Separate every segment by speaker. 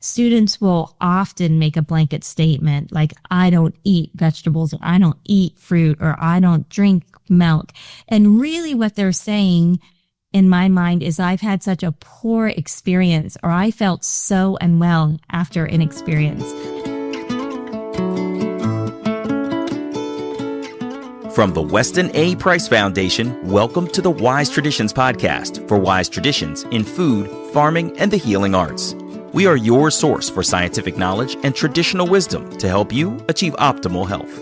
Speaker 1: students will often make a blanket statement like, I don't eat vegetables, or I don't eat fruit, or I don't drink milk. And really what they're saying in my mind is, I've had such a poor experience, or I felt so unwell after an experience.
Speaker 2: From the Weston A. Price Foundation, welcome to the Wise Traditions podcast for wise traditions in food, farming, and the healing arts. We are your source for scientific knowledge and traditional wisdom to help you achieve optimal health.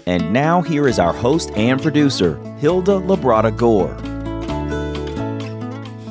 Speaker 2: And now here is our host and producer, Hilda Vrbanac.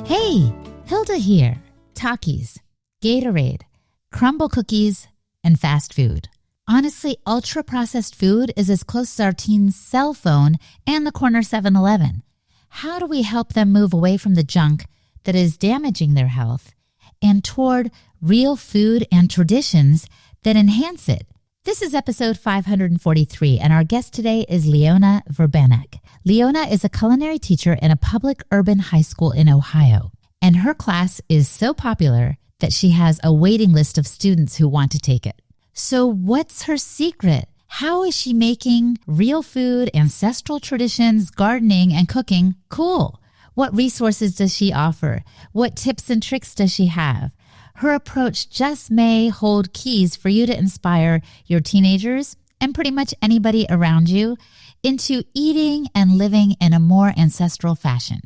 Speaker 3: Hey, Hilda here. Takis, Gatorade, crumble cookies, and fast food. Honestly, ultra-processed food is as close as our teen's cell phone and the corner 7-Eleven. How do we help them move away from the junk that is damaging their health and toward real food and traditions that enhance it? This is episode 543, and our guest today is Leona Vrbanac. Leona is a culinary teacher in a public urban high school in Ohio, and her class is so popular that she has a waiting list of students who want to take it. So what's her secret? How is she making real food, ancestral traditions, gardening, and cooking cool? What resources does she offer? What tips and tricks does she have? Her approach just may hold keys for you to inspire your teenagers and pretty much anybody around you into eating and living in a more ancestral fashion,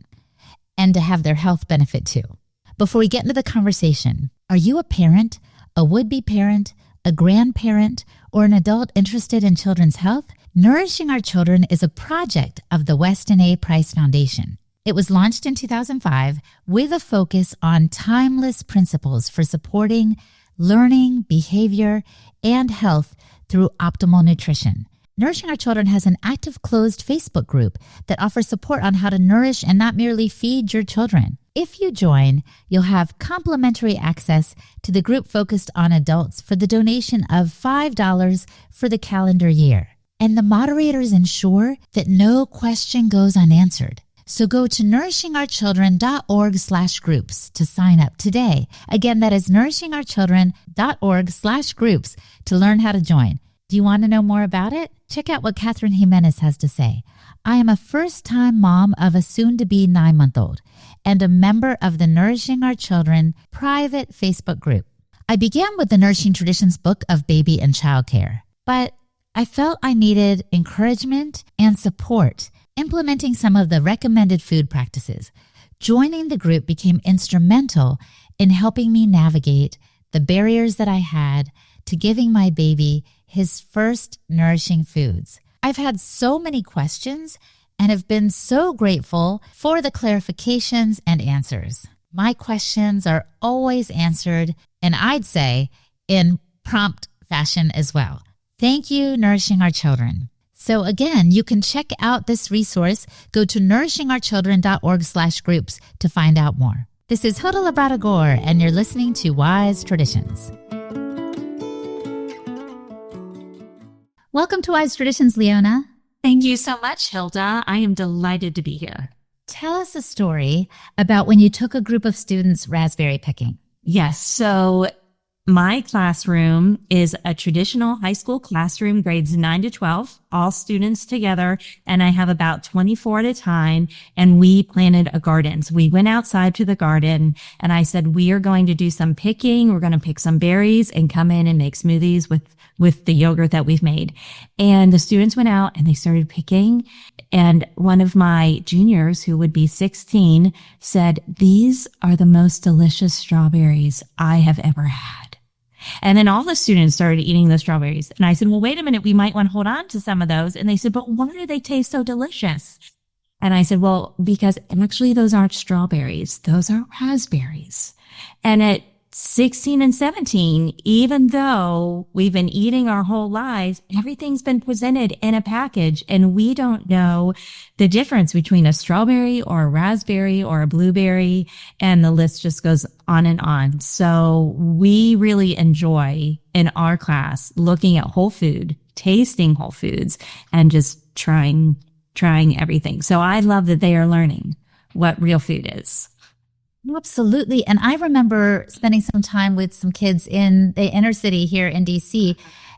Speaker 3: and to have their health benefit too. Before we get into the conversation, are you a parent, a would-be parent, a grandparent, or an adult interested in children's health? Nourishing Our Children is a project of the Weston A. Price Foundation. It was launched in 2005 with a focus on timeless principles for supporting learning, behavior, and health through optimal nutrition. Nourishing Our Children has an active closed Facebook group that offers support on how to nourish and not merely feed your children. If you join, you'll have complimentary access to the group focused on adults for the donation of $5 for the calendar year. And the moderators ensure that no question goes unanswered. So go to nourishingourchildren.org/groups to sign up today. Again, that is nourishingourchildren.org/groups to learn how to join. Do you want to know more about it? Check out what Catherine Jimenez has to say. I am a first-time mom of a soon-to-be 9-month-old and a member of the Nourishing Our Children private Facebook group. I began with the Nourishing Traditions book of baby and child care, but I felt I needed encouragement and support implementing some of the recommended food practices. Joining the group became instrumental in helping me navigate the barriers that I had to giving my baby his first nourishing foods. I've had so many questions and have been so grateful for the clarifications and answers. My questions are always answered, and I'd say in prompt fashion as well. Thank you, Nourishing Our Children. So again, you can check out this resource. Go to nourishingourchildren.org/groups to find out more. This is Hilda Vrbanac, and you're listening to Wise Traditions. Welcome to Wise Traditions, Leona.
Speaker 1: Thank you so much, Hilda. I am delighted to be here.
Speaker 3: Tell us a story about when you took a group of students raspberry picking.
Speaker 1: Yes. So my classroom is a traditional high school classroom, grades 9 to 12, all students together. And I have about 24 at a time. And we planted a garden. So we went outside to the garden and I said, we are going to do some picking. We're going to pick some berries and come in and make smoothies with the yogurt that we've made. And the students went out and they started picking. And one of my juniors, who would be 16, said, these are the most delicious strawberries I have ever had. And then all the students started eating the strawberries. And I said, well, wait a minute, we might want to hold on to some of those. And they said, but why do they taste so delicious? And I said, well, because actually those aren't strawberries. Those are raspberries. And at 16 and 17, even though we've been eating our whole lives, everything's been presented in a package and we don't know the difference between a strawberry or a raspberry or a blueberry. And the list just goes on and on. So we really enjoy in our class looking at whole food, tasting whole foods, and just trying everything. So I love that they are learning what real food is.
Speaker 3: Absolutely. And I remember spending some time with some kids in the inner city here in DC,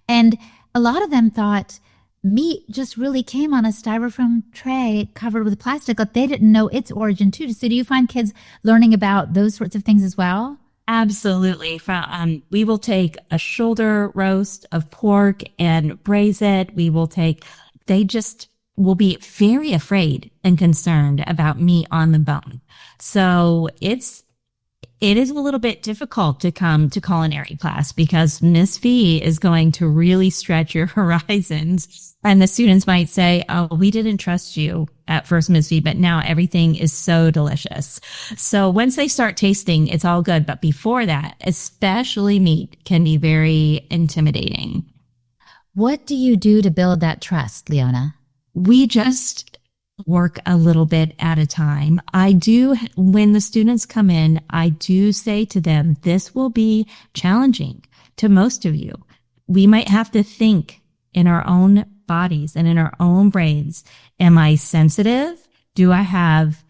Speaker 3: and a lot of them thought meat just really came on a styrofoam tray covered with plastic, but they didn't know its origin too. So do you find kids learning about those sorts of things as well?
Speaker 1: Absolutely. We will take a shoulder roast of pork and braise it. They just will be very afraid and concerned about meat on the bone. So it is a little bit difficult to come to culinary class because Miss V is going to really stretch your horizons. And the students might say, oh, we didn't trust you at first, Miss V, but now everything is so delicious. So once they start tasting, it's all good. But before that, especially meat can be very intimidating.
Speaker 3: What do you do to build that trust, Leona?
Speaker 1: We just work a little bit at a time. When the students come in, I do say to them, this will be challenging to most of you. We might have to think in our own bodies and in our own brains. Am I sensitive? Do I have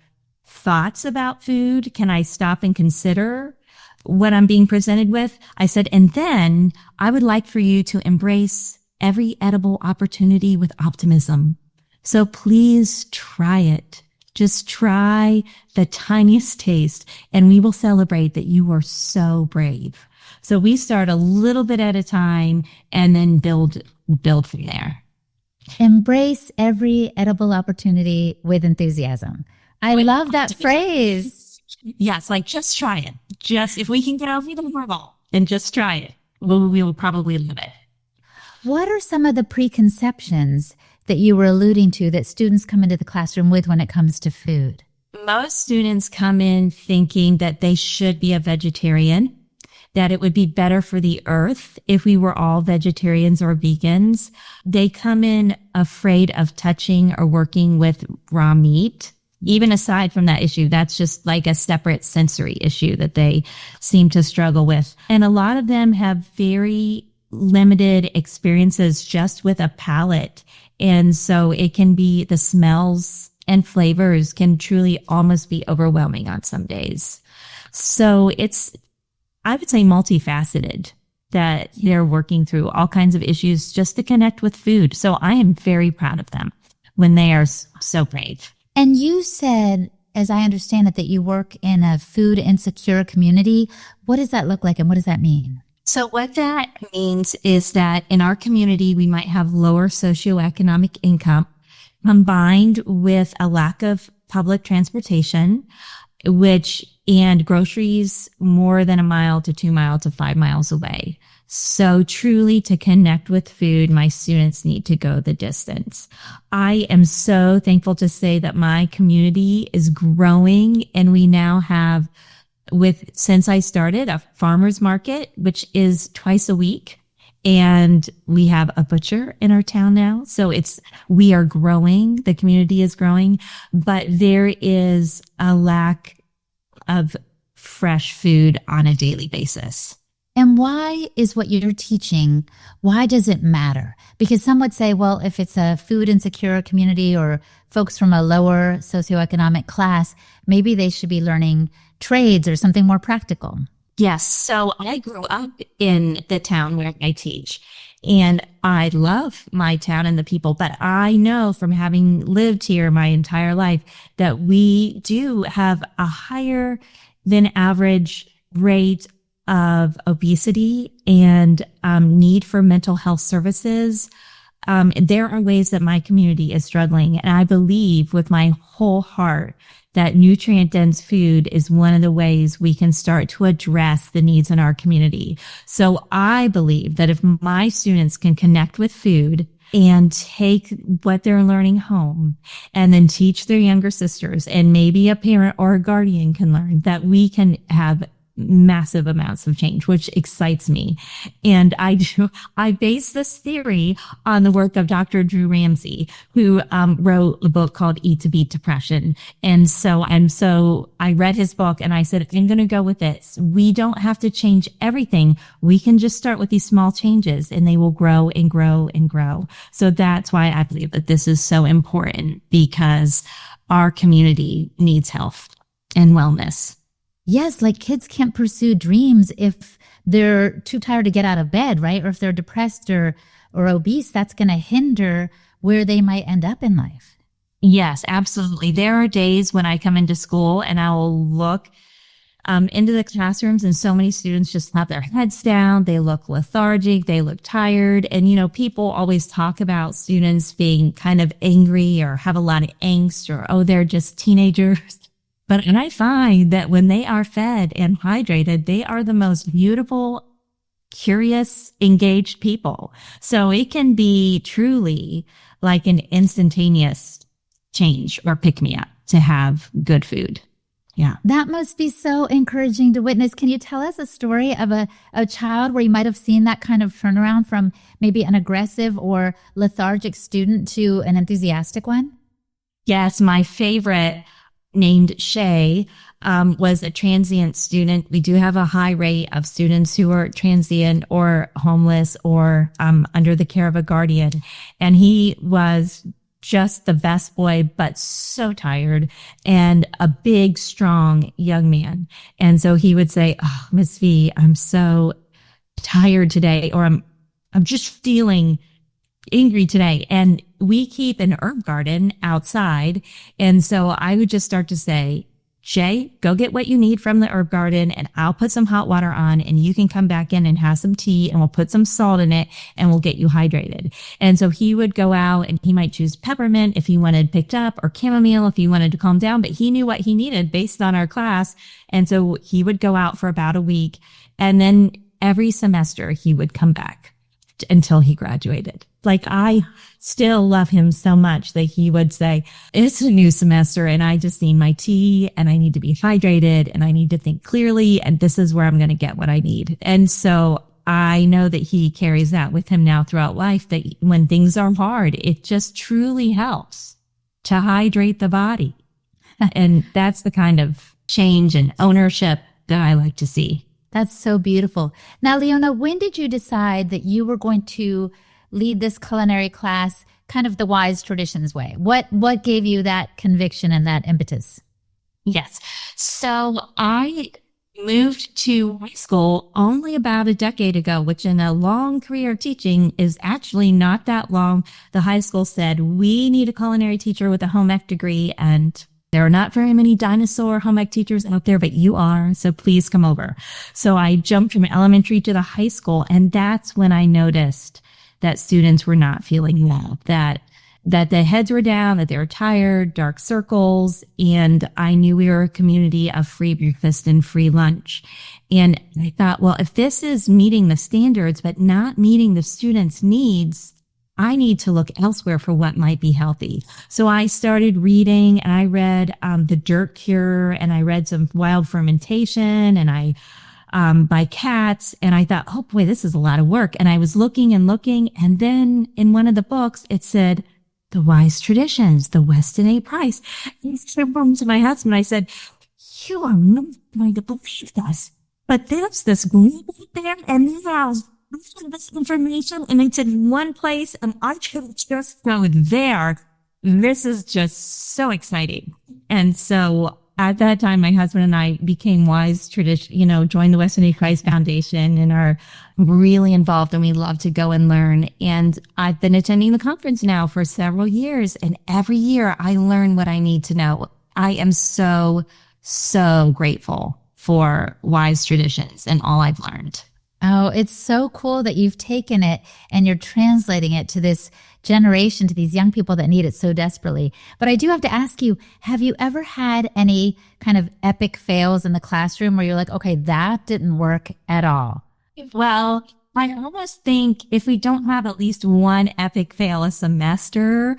Speaker 1: thoughts about food? Can I stop and consider what I'm being presented with? I said, and then I would like for you to embrace every edible opportunity with optimism. So please try it. Just try the tiniest taste and we will celebrate that you are so brave. So we start a little bit at a time and then build from there.
Speaker 3: Embrace every edible opportunity with enthusiasm. I love that phrase.
Speaker 1: Yes, like just try it. Just if we can get over the hurdle and just try it, we will probably love it.
Speaker 3: What are some of the preconceptions that you were alluding to that students come into the classroom with when it comes to food?
Speaker 1: Most students come in thinking that they should be a vegetarian, that it would be better for the earth if we were all vegetarians or vegans. They come in afraid of touching or working with raw meat. Even aside from that issue, that's just like a separate sensory issue that they seem to struggle with. And a lot of them have very limited experiences just with a palate. And so it can be the smells and flavors can truly almost be overwhelming on some days. So I would say multifaceted that they're working through all kinds of issues just to connect with food. So I am very proud of them when they are so brave.
Speaker 3: And you said, as I understand it, that you work in a food insecure community. What does that look like and what does that mean?
Speaker 1: So what that means is that in our community, we might have lower socioeconomic income combined with a lack of public transportation, and groceries more than a mile to 2 miles to 5 miles away. So truly to connect with food, my students need to go the distance. I am so thankful to say that my community is growing and we now have since I started, a farmer's market, which is twice a week. And we have a butcher in our town now. So we are growing. The community is growing, but there is a lack of fresh food on a daily basis.
Speaker 3: And why is what you're teaching, why does it matter? Because some would say, well, if it's a food insecure community or folks from a lower socioeconomic class, maybe they should be learning trades or something more practical.
Speaker 1: Yes. So I grew up in the town where I teach and I love my town and the people, but I know from having lived here my entire life that we do have a higher than average rate of obesity and need for mental health services. There are ways that my community is struggling. And I believe with my whole heart that nutrient-dense food is one of the ways we can start to address the needs in our community. So I believe that if my students can connect with food and take what they're learning home and then teach their younger sisters, and maybe a parent or a guardian can learn, that we can have massive amounts of change, which excites me. And I base this theory on the work of Dr. Drew Ramsey, who wrote a book called Eat to Beat Depression. And so I read his book and I said, I'm going to go with this. We don't have to change everything. We can just start with these small changes and they will grow and grow and grow. So that's why I believe that this is so important, because our community needs health and wellness.
Speaker 3: Yes, like kids can't pursue dreams if they're too tired to get out of bed, right? Or if they're depressed or obese, that's going to hinder where they might end up in life.
Speaker 1: Yes, absolutely. There are days when I come into school and I will look into the classrooms and so many students just have their heads down. They look lethargic. They look tired. And, people always talk about students being kind of angry or have a lot of angst or, oh, they're just teenagers. But I find that when they are fed and hydrated, they are the most beautiful, curious, engaged people. So it can be truly like an instantaneous change or pick me up to have good food. Yeah.
Speaker 3: That must be so encouraging to witness. Can you tell us a story of a child where you might have seen that kind of turnaround from maybe an aggressive or lethargic student to an enthusiastic one?
Speaker 1: Yes, my favorite, named Shay, was a transient student. We do have a high rate of students who are transient or homeless or under the care of a guardian. And he was just the best boy, but so tired and a big, strong young man. And so he would say, "Oh, Miss V, I'm so tired today," or I'm just feeling angry today. And we keep an herb garden outside. And so I would just start to say, "Shay, go get what you need from the herb garden and I'll put some hot water on and you can come back in and have some tea and we'll put some salt in it and we'll get you hydrated." And so he would go out and he might choose peppermint if he wanted picked up or chamomile if he wanted to calm down, but he knew what he needed based on our class. And so he would go out for about a week and then every semester he would come back until he graduated. Like, I still love him so much that he would say, "It's a new semester and I just need my tea and I need to be hydrated and I need to think clearly. And this is where I'm going to get what I need." And so I know that he carries that with him now throughout life, that when things are hard, it just truly helps to hydrate the body. And that's the kind of change and ownership that I like to see.
Speaker 3: That's so beautiful. Now, Leona, when did you decide that you were going to lead this culinary class kind of the Wise Traditions way? What gave you that conviction and that impetus?
Speaker 1: Yes. So I moved to high school only about a decade ago, which in a long career of teaching is actually not that long. The high school said, "We need a culinary teacher with a home ec degree, and there are not very many dinosaur home ec teachers out there, but you are, so please come over." So I jumped from elementary to the high school, and that's when I noticed that students were not feeling well, that their heads were down, that they were tired, dark circles. And I knew we were a community of free breakfast and free lunch. And I thought, well, if this is meeting the standards, but not meeting the students' needs, I need to look elsewhere for what might be healthy. So I started reading and I read The Dirt Cure and I read some Wild Fermentation and I by Katz. And I thought, oh boy, this is a lot of work. And I was looking. And then in one of the books, it said, The Wise Traditions, the Weston A. Price. And I turned to my husband. I said, "You are not going to believe this, but there's this group there and they have this information. And it's in one place and I could just go there. This is just so exciting." And so at that time, my husband and I became Wise Tradition, joined the Weston A. Price Foundation and are really involved and we love to go and learn. And I've been attending the conference now for several years and every year I learn what I need to know. I am so, so grateful for Wise Traditions and all I've learned.
Speaker 3: Oh, it's so cool that you've taken it and you're translating it to this generation, to these young people that need it so desperately. But I do have to ask you, have you ever had any kind of epic fails in the classroom where you're like, okay, that didn't work at all?
Speaker 1: Well, I almost think if we don't have at least one epic fail a semester,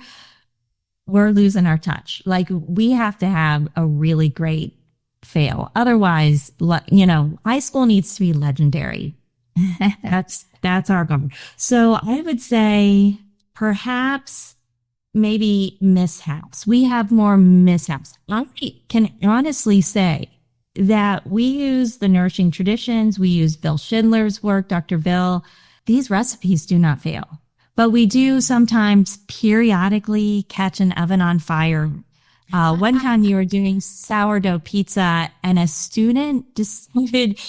Speaker 1: we're losing our touch. Like, we have to have a really great fail. Otherwise, high school needs to be legendary. That's our goal. So I would say perhaps maybe mishaps. We have more mishaps. I can honestly say that we use the Nourishing Traditions. We use Bill Schindler's work, Dr. Bill. These recipes do not fail, but we do sometimes periodically catch an oven on fire. One time you were doing sourdough pizza and a student decided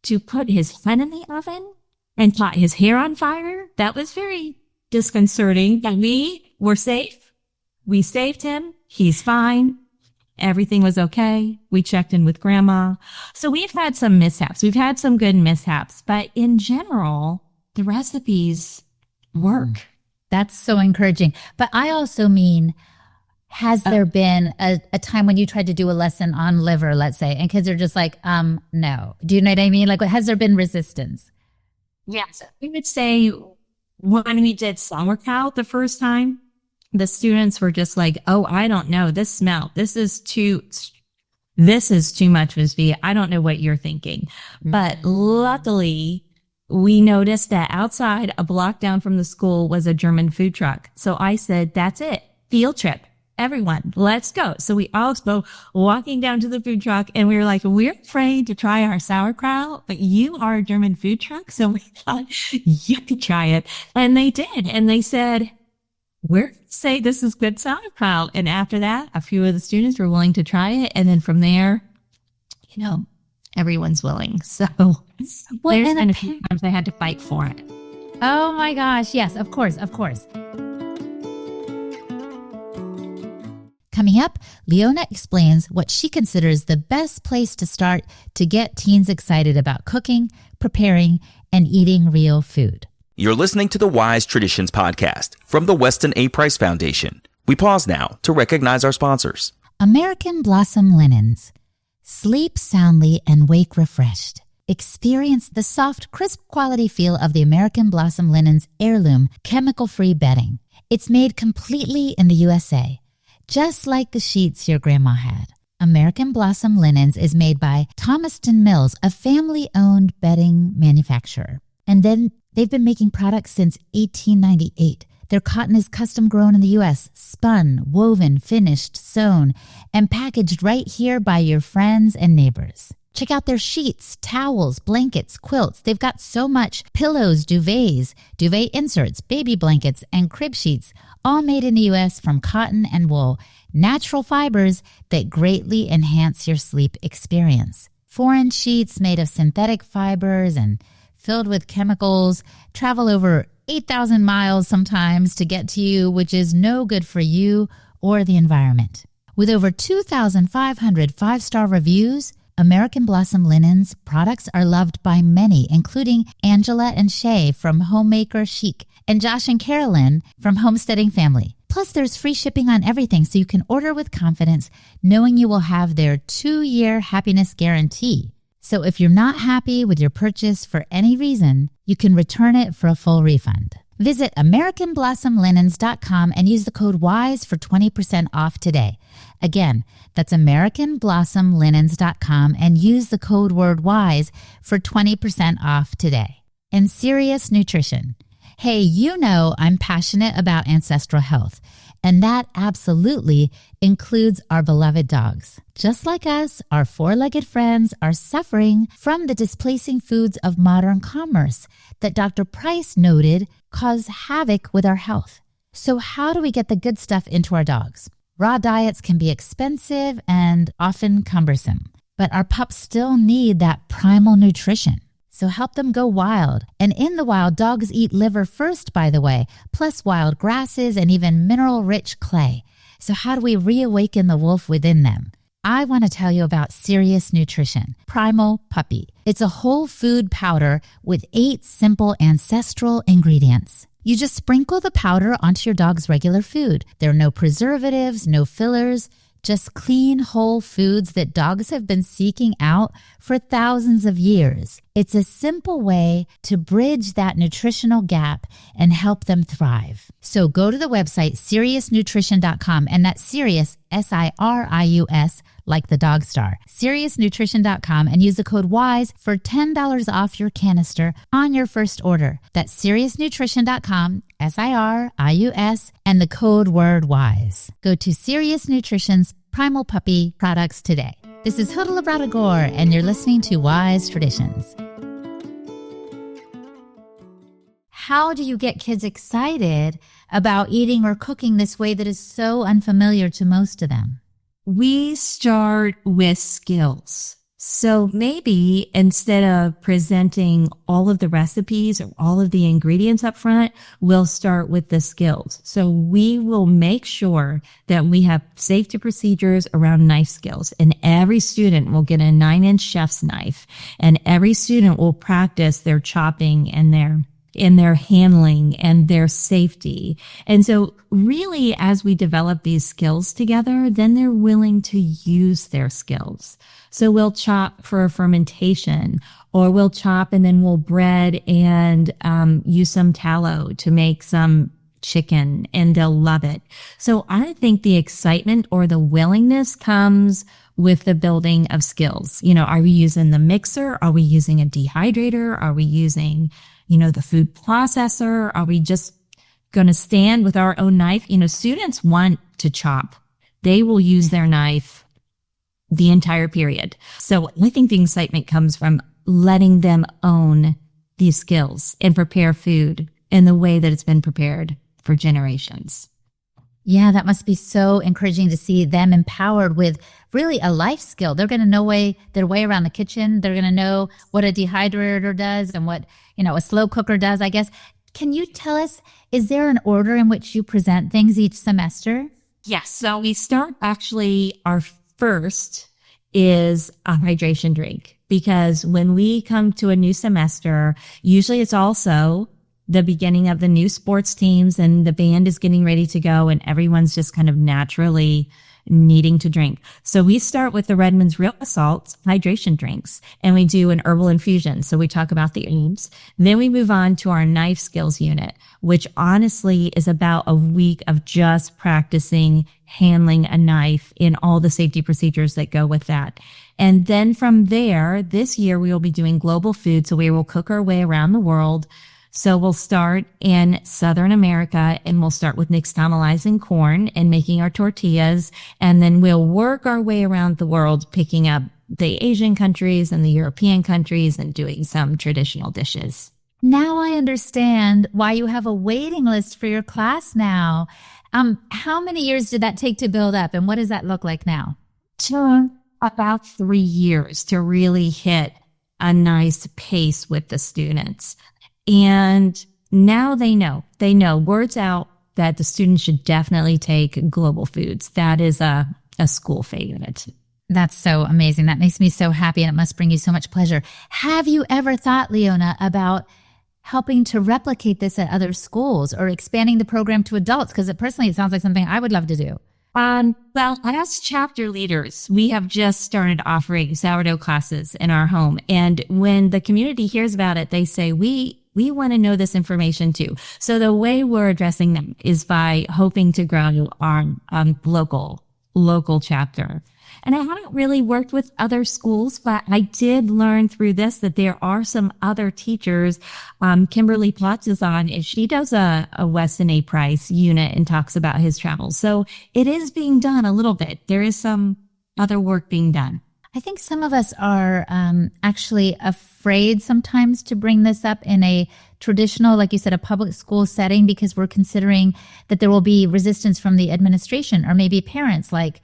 Speaker 1: to put his head in the oven and caught his hair on fire. That was very disconcerting, but we were safe. We saved him. He's fine. Everything was okay. We checked in with grandma. So we've had some mishaps. We've had some good mishaps, but in general, the recipes work.
Speaker 3: That's so encouraging. But I also mean, has there been a time when you tried to do a lesson on liver, let's say, and kids are just like, no. Do you know what I mean? Like, has there been resistance?
Speaker 1: Yes. We would say when we did sauerkraut the first time, the students were just like, oh, I don't know. This smell, this is too much, Ms. V. I don't know what you're thinking. But luckily, we noticed that outside, a block down from the school, was a German food truck. So I said, that's it. Field trip. Everyone, let's go. So we all go walking down to the food truck, and we were like, we're afraid to try our sauerkraut, but you are a German food truck. So we thought you could try it. And they did. And they said, we're say this is good sauerkraut. And after that, a few of the students were willing to try it. And then from there, everyone's willing. So there's been a few times I had to fight for it.
Speaker 3: Oh my gosh. Yes, of course. Of course. Coming up, Leona explains what she considers the best place to start to get teens excited about cooking, preparing, and eating real food.
Speaker 2: You're listening to the Wise Traditions podcast from the Weston A. Price Foundation. We pause now to recognize our sponsors.
Speaker 3: American Blossom Linens. Sleep soundly and wake refreshed. Experience the soft, crisp quality feel of the American Blossom Linens heirloom chemical-free bedding. It's made completely in the USA. Just like the sheets your grandma had. American Blossom Linens is made by Thomaston Mills, a family-owned bedding manufacturer. And then they've been making products since 1898. Their cotton is custom grown in the U.S., spun, woven, finished, sewn, and packaged right here by your friends and neighbors. Check out their sheets, towels, blankets, quilts. They've got so much. Pillows, duvets, duvet inserts, baby blankets, and crib sheets, all made in the U.S. from cotton and wool, natural fibers that greatly enhance your sleep experience. Foreign sheets made of synthetic fibers and filled with chemicals travel over 8,000 miles sometimes to get to you, which is no good for you or the environment. With over 2,500 five-star reviews, American Blossom Linens products are loved by many, including Angela and Shay from Homemaker Chic and Josh and Carolyn from Homesteading Family. Plus, there's free shipping on everything, so you can order with confidence, knowing you will have their 2-year happiness guarantee. So if you're not happy with your purchase for any reason, you can return it for a full refund. Visit AmericanBlossomLinens.com and use the code WISE for 20% off today. Again, that's AmericanBlossomLinens.com and use the code word WISE for 20% off today. And Serious Nutrition. Hey, you know I'm passionate about ancestral health, and that absolutely includes our beloved dogs. Just like us, our four-legged friends are suffering from the displacing foods of modern commerce that Dr. Price noted cause havoc with our health. So how do we get the good stuff into our dogs? Raw diets can be expensive and often cumbersome, but our pups still need that primal nutrition. So help them go wild. And in the wild, dogs eat liver first, by the way, plus wild grasses and even mineral-rich clay. So how do we reawaken the wolf within them? I want to tell you about Serious Nutrition, Primal Puppy. It's a whole food powder with 8 simple ancestral ingredients. You just sprinkle the powder onto your dog's regular food. There are no preservatives, no fillers, just clean, whole foods that dogs have been seeking out for thousands of years. It's a simple way to bridge that nutritional gap and help them thrive. So go to the website, SeriousNutrition.com, and that's Serious, S-I-R-I-U-S, like the dog star, SeriousNutrition.com, and use the code WISE for $10 off your canister on your first order. That's SeriousNutrition.com, S-I-R-I-U-S, and the code word WISE. Go to Serious Nutrition's Primal Puppy products today. This is Leona Vrbanac, and you're listening to Wise Traditions. how do you get kids excited about eating or cooking this way that is so unfamiliar to most of them?
Speaker 1: We start with skills. So maybe instead of presenting all of the recipes or all of the ingredients up front, we'll start with the skills. So we will make sure that we have safety procedures around knife skills, and every student will get a 9-inch chef's knife, and every student will practice their chopping and their handling and their safety. And so really, as we develop these skills together, then they're willing to use their skills. So we'll chop for fermentation, or we'll chop and then we'll bread and use some tallow to make some chicken, and they'll love it. So I think the excitement or the willingness comes with the building of skills. Are we using the mixer? Are we using a dehydrator? Are we using the food processor? Are we just going to stand with our own knife? Students want to chop. They will use their knife the entire period. So I think the excitement comes from letting them own these skills and prepare food in the way that it's been prepared for generations.
Speaker 3: Yeah, that must be so encouraging to see them empowered with really a life skill. They're going to know their way around the kitchen. They're going to know what a dehydrator does and what, a slow cooker does, I guess. Can you tell us, is there an order in which you present things each semester?
Speaker 1: Yes. So we start our first is a hydration drink, because when we come to a new semester, usually it's also the beginning of the new sports teams and the band is getting ready to go and everyone's just kind of naturally needing to drink. So we start with the Redmond's Real Salts hydration drinks, and we do an herbal infusion. So we talk about the herbs. Then we move on to our knife skills unit, which honestly is about a week of just practicing handling a knife in all the safety procedures that go with that. And then from there, this year we will be doing global food. So we will cook our way around the world. So we'll start in Southern America, and we'll start with nixtamalizing corn and making our tortillas. And then we'll work our way around the world, picking up the Asian countries and the European countries and doing some traditional dishes.
Speaker 3: Now I understand why you have a waiting list for your class now. How many years did that take to build up, and what does that look like now?
Speaker 1: Took about 3 years to really hit a nice pace with the students. And now they know word's out that the students should definitely take global foods. That is a school favorite.
Speaker 3: That's so amazing. That makes me so happy, and it must bring you so much pleasure. Have you ever thought, Leona, about helping to replicate this at other schools or expanding the program to adults? Because personally, it sounds like something I would love to do.
Speaker 1: Well, as chapter leaders, we have just started offering sourdough classes in our home. And when the community hears about it, they say, we want to know this information too. So the way we're addressing them is by hoping to grow our local chapter. And I haven't really worked with other schools, but I did learn through this that there are some other teachers. Kimberly Potts is on, and she does a Weston A. Price unit and talks about his travels. So it is being done a little bit. There is some other work being done.
Speaker 3: I think some of us are actually afraid sometimes to bring this up in a traditional, like you said, a public school setting, because we're considering that there will be resistance from the administration or maybe parents. Like,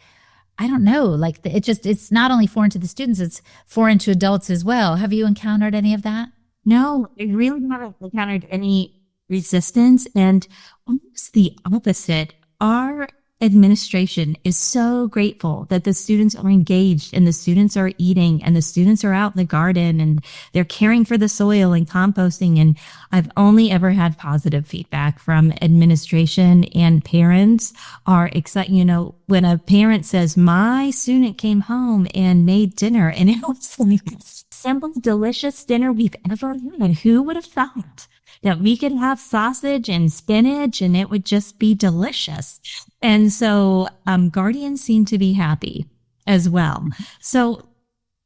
Speaker 3: I don't know, like it's not only foreign to the students, it's foreign to adults as well. Have you encountered any of that?
Speaker 1: No, I really haven't encountered any resistance, and almost the opposite. Our administration is so grateful that the students are engaged and the students are eating and the students are out in the garden and they're caring for the soil and composting. And I've only ever had positive feedback from administration, and parents are excited. When a parent says, my student came home and made dinner and it was like the simple, delicious dinner we've ever had. Who would have thought that we could have sausage and spinach and it would just be delicious? And so guardians seem to be happy as well. So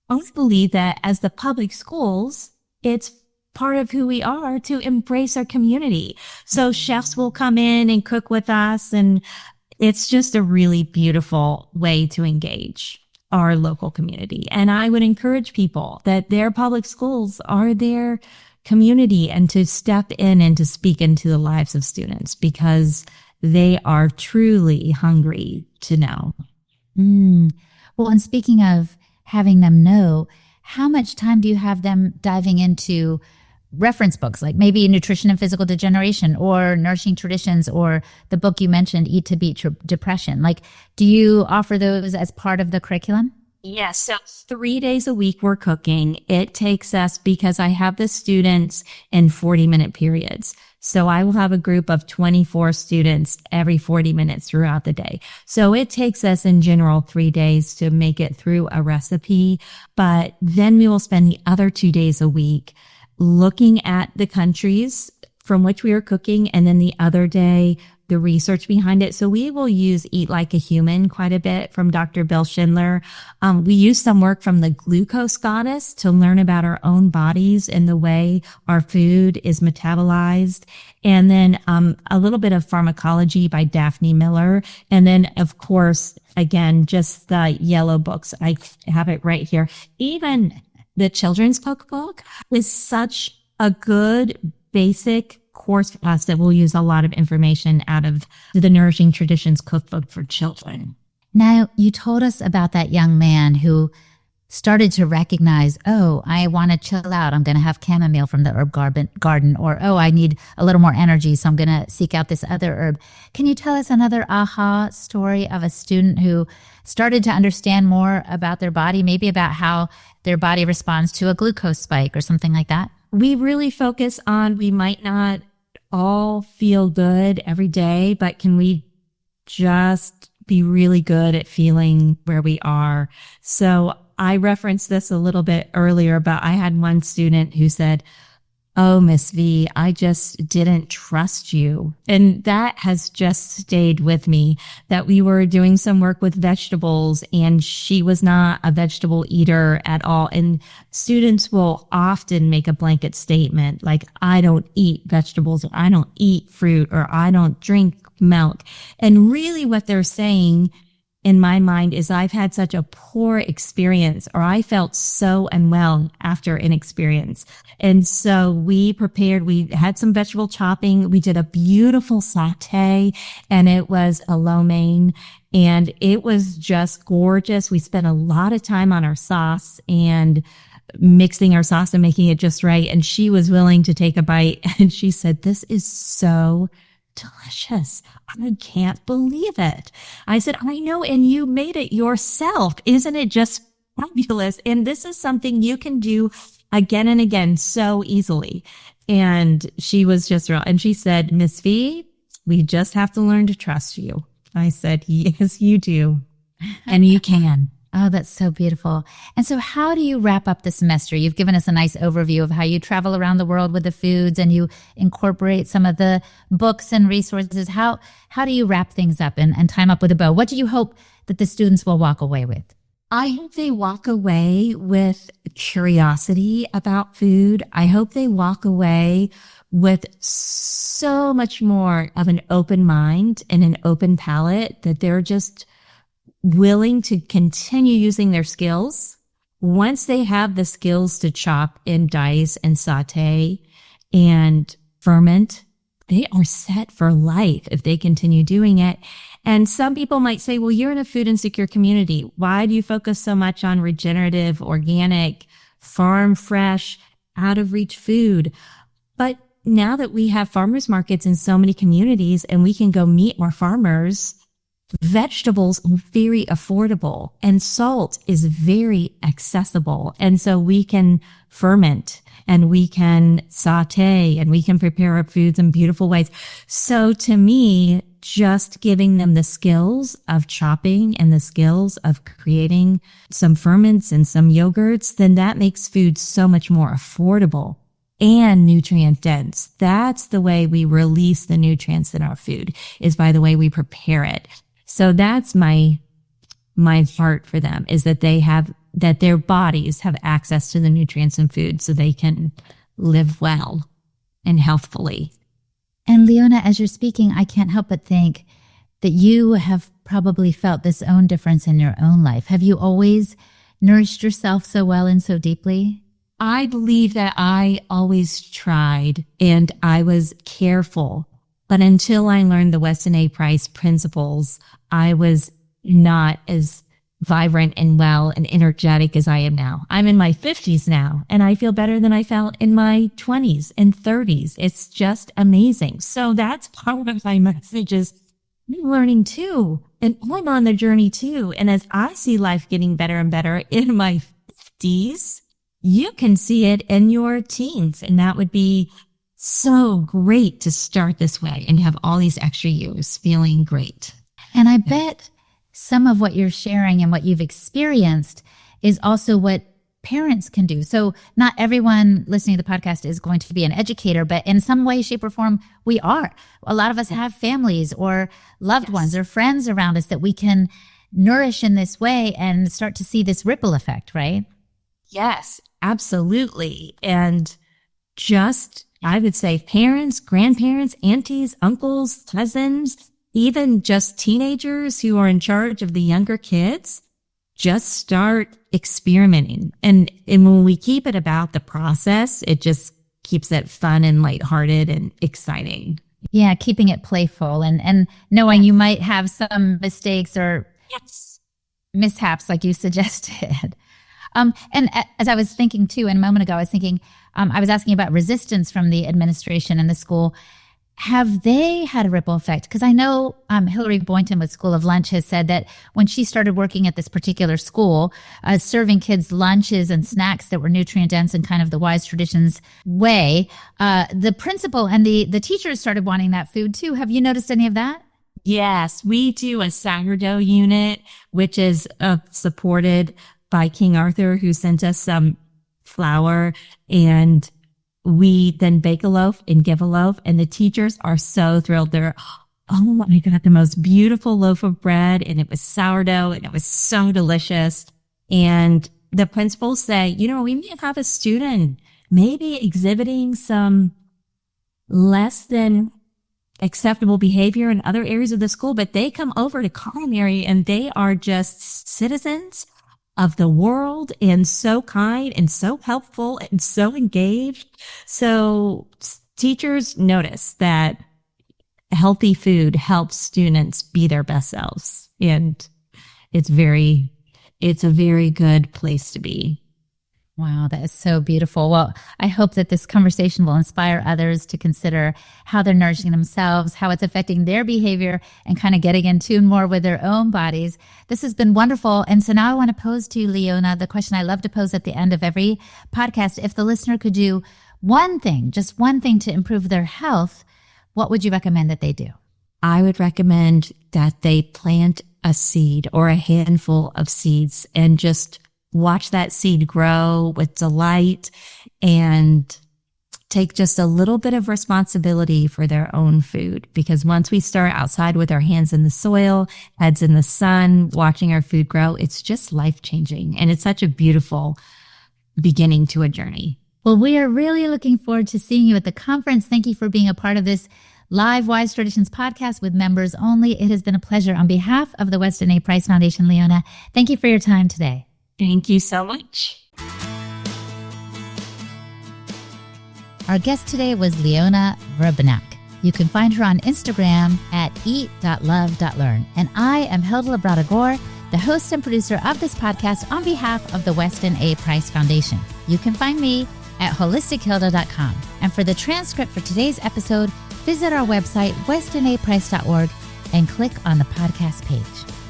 Speaker 1: I believe that as the public schools, it's part of who we are to embrace our community. So chefs will come in and cook with us, and it's just a really beautiful way to engage our local community. And I would encourage people that their public schools are their community and to step in and to speak into the lives of students because they are truly hungry to know.
Speaker 3: Well, and speaking of having them know, how much time do you have them diving into reference books, like maybe Nutrition and Physical Degeneration or Nourishing Traditions or the book you mentioned, Eat to Beat Depression? Like, do you offer those as part of the curriculum?
Speaker 1: Yes. So 3 days a week we're cooking. It takes us, because I have the students in 40-minute periods. So I will have a group of 24 students every 40 minutes throughout the day. So it takes us in general 3 days to make it through a recipe. But then we will spend the other 2 days a week looking at the countries from which we are cooking. And then the other day, the research behind it. So we will use Eat Like a Human quite a bit from Dr. Bill Schindler. We use some work from the glucose goddess to learn about our own bodies and the way our food is metabolized. And then a little bit of pharmacology by Daphne Miller. And then, of course, again, just the yellow books. I have it right here. Even the children's cookbook is such a good basic course for us that we'll use a lot of information out of the Nourishing Traditions cookbook for children.
Speaker 3: Now, you told us about that young man who started to recognize, oh, I want to chill out. I'm going to have chamomile from the herb garden, or, oh, I need a little more energy, so I'm going to seek out this other herb. Can you tell us another aha story of a student who started to understand more about their body, maybe about how their body responds to a glucose spike or something like that?
Speaker 1: We really focus on, we might not all feel good every day, but can we just be really good at feeling where we are? So I referenced this a little bit earlier, but I had one student who said, oh, Miss V, I just didn't trust you. And that has just stayed with me, that we were doing some work with vegetables and she was not a vegetable eater at all. And students will often make a blanket statement like, I don't eat vegetables, or I don't eat fruit, or I don't drink milk. And really what they're saying in my mind is, I've had such a poor experience, or I felt so unwell after an experience. And so we had some vegetable chopping. We did a beautiful saute, and it was a lo mein, and it was just gorgeous. We spent a lot of time on our sauce and mixing our sauce and making it just right. And she was willing to take a bite, and she said, this is so delicious. I can't believe it. I said, I know, and you made it yourself. Isn't it just fabulous? And this is something you can do again and again so easily. And she was just real. And she said, Miss V, we just have to learn to trust you. I said, yes, you do. And you can.
Speaker 3: Oh, that's so beautiful. And so how do you wrap up the semester? You've given us a nice overview of how you travel around the world with the foods and you incorporate some of the books and resources. How do you wrap things up and time up with a bow? What do you hope that the students will walk away with?
Speaker 1: I hope they walk away with curiosity about food. I hope they walk away with so much more of an open mind and an open palate, that they're just willing to continue using their skills. Once they have the skills to chop and dice and saute and ferment, they are set for life if they continue doing it. And some people might say, well, you're in a food insecure community. Why do you focus so much on regenerative, organic, farm fresh, out of reach food? But now that we have farmers markets in so many communities and we can go meet more farmers, vegetables are very affordable and salt is very accessible. And so we can ferment and we can saute and we can prepare our foods in beautiful ways. So to me, just giving them the skills of chopping and the skills of creating some ferments and some yogurts, then that makes food so much more affordable and nutrient dense. That's the way we release the nutrients in our food, is by the way we prepare it. So that's my heart for them, is that that their bodies have access to the nutrients in food so they can live well and healthfully.
Speaker 3: And Leona, as you're speaking, I can't help but think that you have probably felt this own difference in your own life. Have you always nourished yourself so well and so deeply?
Speaker 1: I believe that I always tried and I was careful, but until I learned the Weston A. Price principles, I was not as vibrant and well and energetic as I am now. I'm in my 50s now, and I feel better than I felt in my 20s and 30s. It's just amazing. So that's part of my message is I'm learning too, and I'm on the journey too. And as I see life getting better and better in my 50s, you can see it in your teens. And that would be so great to start this way and have all these extra years feeling great.
Speaker 3: And I bet some of what you're sharing and what you've experienced is also what parents can do. So not everyone listening to the podcast is going to be an educator, but in some way, shape, or form, we are. A lot of us have families or loved ones or friends around us that we can nourish in this way and start to see this ripple effect, right?
Speaker 1: Yes, absolutely. And just, I would say parents, grandparents, aunties, uncles, cousins, even just teenagers who are in charge of the younger kids, just start experimenting. And when we keep it about the process, it just keeps it fun and lighthearted and exciting.
Speaker 3: Yeah, keeping it playful and knowing you might have some mistakes or mishaps like you suggested. And as I was thinking too, and a moment ago, I was thinking, I was asking about resistance from the administration and the school. Have they had a ripple effect? Because I know Hillary Boynton with School of Lunch has said that when she started working at this particular school, serving kids lunches and snacks that were nutrient dense and kind of the Wise Traditions way, the principal and the teachers started wanting that food too. Have you noticed any of that?
Speaker 1: Yes, we do a sourdough unit, which is supported by King Arthur, who sent us some flour, and we then bake a loaf and give a loaf, and the teachers are so thrilled. They're, oh my God, the most beautiful loaf of bread, and it was sourdough, and it was so delicious. And the principals say, we may have a student maybe exhibiting some less than acceptable behavior in other areas of the school, but they come over to Culinary and they are just citizens of the world and so kind and so helpful and so engaged. So teachers notice that healthy food helps students be their best selves. And it's a very good place to be.
Speaker 3: Wow, that is so beautiful. Well, I hope that this conversation will inspire others to consider how they're nourishing themselves, how it's affecting their behavior, and kind of getting in tune more with their own bodies. This has been wonderful. And so now I want to pose to Leona the question I love to pose at the end of every podcast. If the listener could do one thing, just one thing to improve their health, what would you recommend that they do?
Speaker 1: I would recommend that they plant a seed or a handful of seeds and just watch that seed grow with delight and take just a little bit of responsibility for their own food. Because once we start outside with our hands in the soil, heads in the sun, watching our food grow, it's just life-changing. And it's such a beautiful beginning to a journey.
Speaker 3: Well, we are really looking forward to seeing you at the conference. Thank you for being a part of this live Wise Traditions podcast with members only. It has been a pleasure. On behalf of the Weston A. Price Foundation, Leona, thank you for your time today.
Speaker 1: Thank you so much.
Speaker 3: Our guest today was Leona Vrbanac. You can find her on Instagram at eat.love.learn. And I am Hilda Labrador, the host and producer of this podcast on behalf of the Weston A. Price Foundation. You can find me at holistichilda.com. And for the transcript for today's episode, visit our website, westonaprice.org, and click on the podcast page.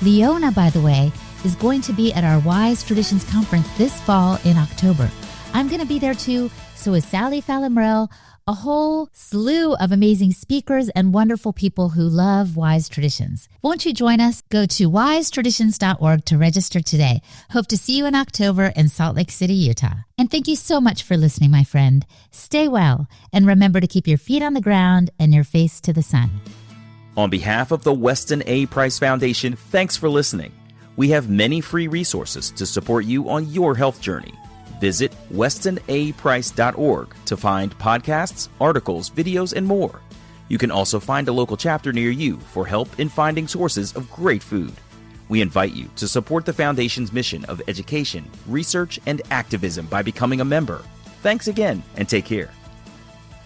Speaker 3: Leona, by the way, is going to be at our Wise Traditions Conference this fall in October. I'm going to be there too, so is Sally Fallon-Morell, a whole slew of amazing speakers and wonderful people who love Wise Traditions. Won't you join us? Go to wisetraditions.org to register today. Hope to see you in October in Salt Lake City, Utah. And thank you so much for listening, my friend. Stay well, and remember to keep your feet on the ground and your face to the sun.
Speaker 2: On behalf of the Weston A. Price Foundation, thanks for listening. We have many free resources to support you on your health journey. Visit westonaprice.org to find podcasts, articles, videos, and more. You can also find a local chapter near you for help in finding sources of great food. We invite you to support the Foundation's mission of education, research, and activism by becoming a member. Thanks again, and take care.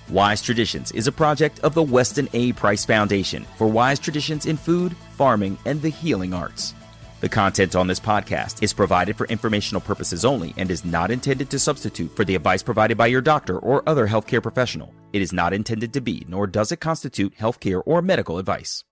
Speaker 2: Wise Traditions is a project of the Weston A. Price Foundation for wise traditions in food, farming, and the healing arts. The content on this podcast is provided for informational purposes only and is not intended to substitute for the advice provided by your doctor or other healthcare professional. It is not intended to be, nor does it constitute healthcare or medical advice.